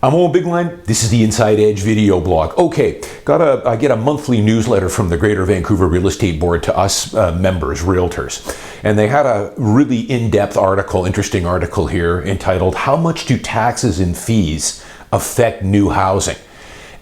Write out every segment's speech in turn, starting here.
I'm Owen Bigland. This is the Inside Edge video blog. Okay, I get a monthly newsletter from the Greater Vancouver Real Estate Board to us members, Realtors. And they had a really in-depth article, interesting article here entitled, How Much Do Taxes and Fees Affect New Housing?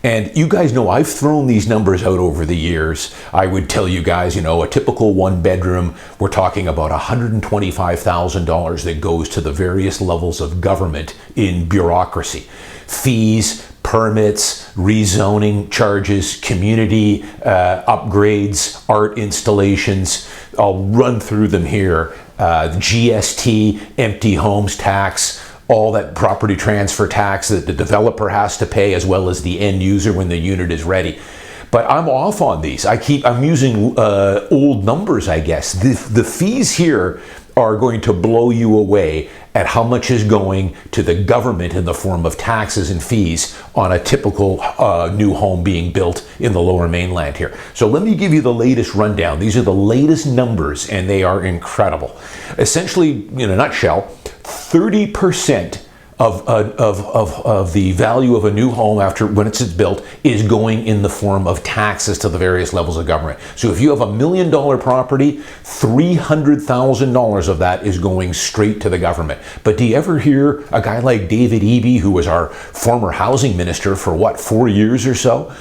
And you guys know I've thrown these numbers out over the years. I would tell you guys, a typical one bedroom, we're talking about $125,000 that goes to the various levels of government in bureaucracy. Fees, permits, rezoning charges, community upgrades, art installations. I'll run through them here. GST, empty homes tax, all that property transfer tax that the developer has to pay, as well as the end user when the unit is ready. But I'm off on these. I'm using old numbers, I guess. The fees here are going to blow you away at how much is going to the government in the form of taxes and fees on a typical new home being built in the Lower Mainland here. So let me give you the latest rundown. These are the latest numbers, and they are incredible. Essentially, in a nutshell, 30% of the value of a new home when it's built is going in the form of taxes to the various levels of government. So if you have $1 million property, $300,000 of that is going straight to the government. But do you ever hear a guy like David Eby, who was our former housing minister for 4 years or so,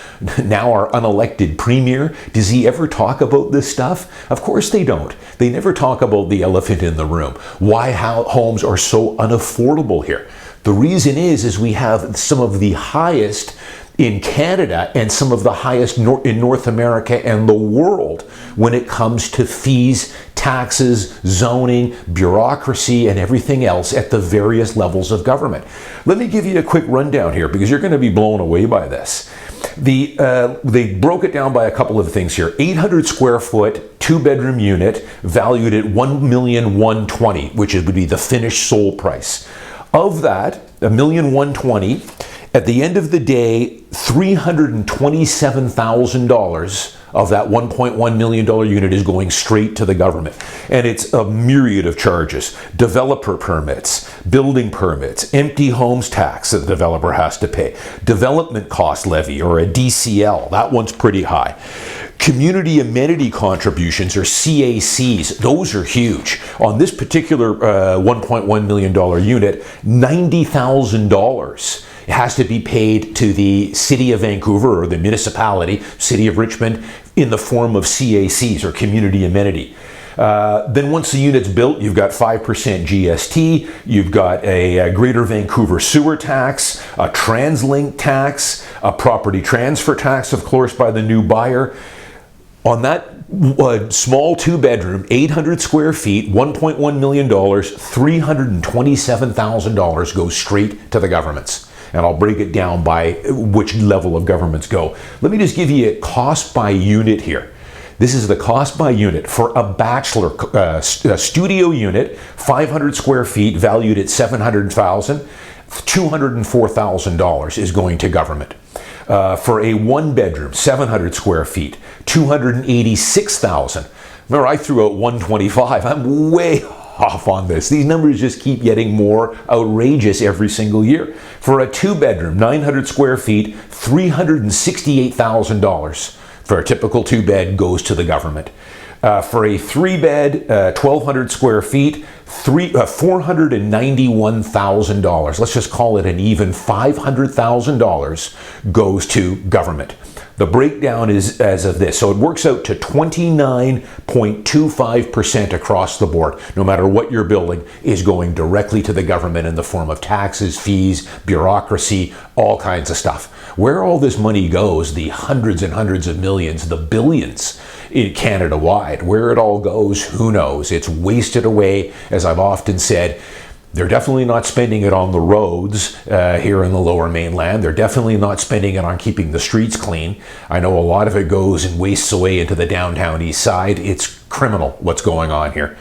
now our unelected premier, does he ever talk about this stuff? Of course they don't. They never talk about the elephant in the room. Why homes are so unaffordable here. The reason is we have some of the highest in Canada and some of the highest in North America and the world when it comes to fees, taxes, zoning, bureaucracy, and everything else at the various levels of government. Let me give you a quick rundown here because you're going to be blown away by this. They broke it down by a couple of things here. 800 square foot, 2-bedroom unit valued at $1,120,000, which would be the finished sold price. Of that, $1,120,000, at the end of the day, $327,000 of that $1.1 million unit is going straight to the government. And it's a myriad of charges. Developer permits, building permits, empty homes tax that the developer has to pay, development cost levy, or a DCL, that one's pretty high. Community Amenity Contributions, or CACs, those are huge. On this particular $1.1 million unit, $90,000 has to be paid to the City of Vancouver or the municipality, City of Richmond, in the form of CACs, or community amenity. Then once the unit's built, you've got 5% GST, you've got a Greater Vancouver sewer tax, a Translink tax, a property transfer tax, of course, by the new buyer. On that small 2-bedroom, 800 square feet, $1.1 million, $327,000 goes straight to the governments. And I'll break it down by which level of governments go. Let me just give you a cost by unit here. This is the cost by unit for a bachelor studio unit, 500 square feet, valued at $700,000. $204,000 is going to government. For a 1-bedroom, 700 square feet, $286,000. Remember, I threw out $125,000. I'm way off on this. These numbers just keep getting more outrageous every single year. For a 2-bedroom, 900 square feet, $368,000 for a typical 2-bed goes to the government. For a 3-bed, 1,200 square feet, $491,000. Let's just call it an even $500,000 goes to government. The breakdown is as of this. So it works out to 29.25% across the board. No matter what you're building is going directly to the government in the form of taxes, fees, bureaucracy, all kinds of stuff. Where all this money goes, the hundreds and hundreds of millions, the billions in Canada-wide, where it all goes, who knows? It's wasted away, as I've often said. They're definitely not spending it on the roads here in the Lower Mainland. They're definitely not spending it on keeping the streets clean. I know a lot of it goes and wastes away into the downtown east side. It's criminal what's going on here.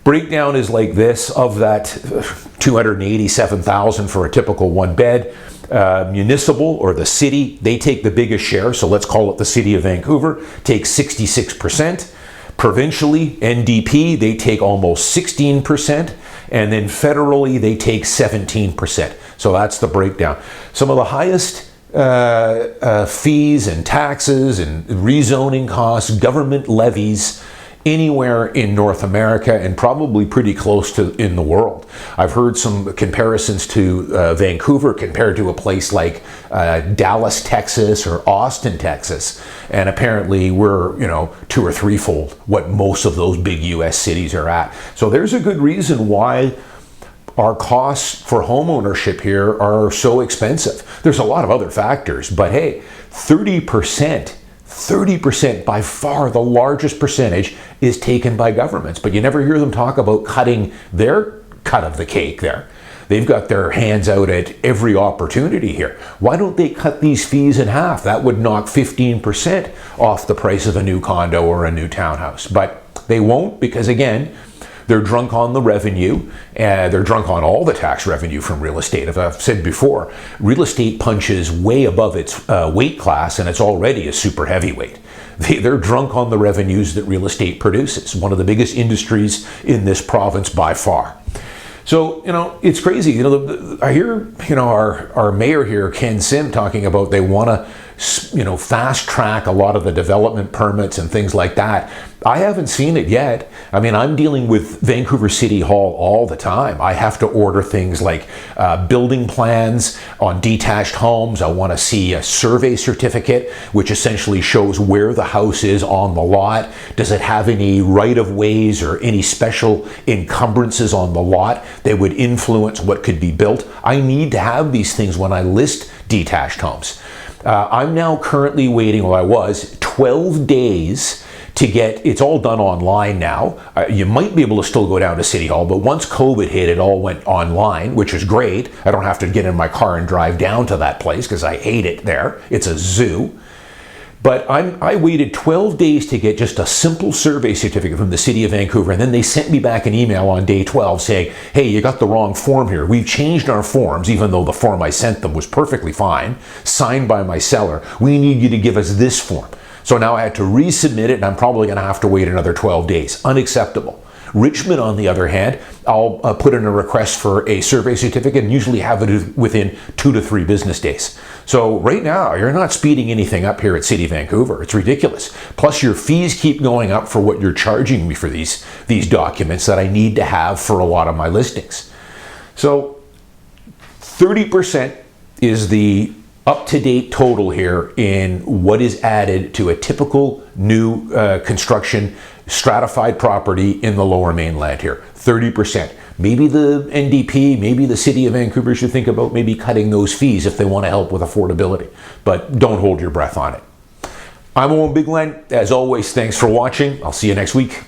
Breakdown is like this. Of that $287,000 for a typical 1-bed, municipal, or the city, they take the biggest share. So let's call it the City of Vancouver, takes 66%. Provincially, NDP, they take almost 16%. And then federally, they take 17%. So that's the breakdown. Some of the highest fees and taxes and rezoning costs, government levies, anywhere in North America and probably pretty close to in the world. I've heard some comparisons to Vancouver compared to a place like Dallas, Texas, or Austin, Texas, and apparently we're 2 or 3-fold what most of those big US cities are at. So there's a good reason why our costs for home ownership here are so expensive. There's a lot of other factors, but hey, 30%, by far the largest percentage, is taken by governments. But you never hear them talk about cutting their cut of the cake there. They've got their hands out at every opportunity here. Why don't they cut these fees in half? That would knock 15% off the price of a new condo or a new townhouse. But they won't, because again, they're drunk on the revenue, and they're drunk on all the tax revenue from real estate. As I've said before, real estate punches way above its weight class, and it's already a super heavyweight. They're drunk on the revenues that real estate produces, one of the biggest industries in this province by far. So, it's crazy. I hear, our mayor here, Ken Sim, talking about they want to, fast track a lot of the development permits and things like that. I haven't seen it yet. I mean, I'm dealing with Vancouver City Hall all the time. I have to order things like building plans on detached homes. I want to see a survey certificate, which essentially shows where the house is on the lot. Does it have any right-of-ways or any special encumbrances on the lot that would influence what could be built? I need to have these things when I list detached homes. I'm now currently waiting, I was 12 days to get, it's all done online now. You might be able to still go down to City Hall, but once COVID hit, it all went online, which is great. I don't have to get in my car and drive down to that place because I hate it there. It's a zoo. But I waited 12 days to get just a simple survey certificate from the City of Vancouver, and then they sent me back an email on day 12 saying, hey, you got the wrong form here. We've changed our forms, even though the form I sent them was perfectly fine, signed by my seller. We need you to give us this form. So now I had to resubmit it, and I'm probably going to have to wait another 12 days. Unacceptable. Richmond, on the other hand, I'll put in a request for a survey certificate and usually have it within 2 to 3 business days. So right now, you're not speeding anything up here at City Vancouver. It's ridiculous. Plus, your fees keep going up for what you're charging me for these documents that I need to have for a lot of my listings. So 30% is the up-to-date total here in what is added to a typical new construction stratified property in the Lower Mainland here. 30%. Maybe the NDP, maybe the City of Vancouver should think about maybe cutting those fees if they want to help with affordability. But don't hold your breath on it. I'm Owen Bigland. As always, thanks for watching. I'll see you next week.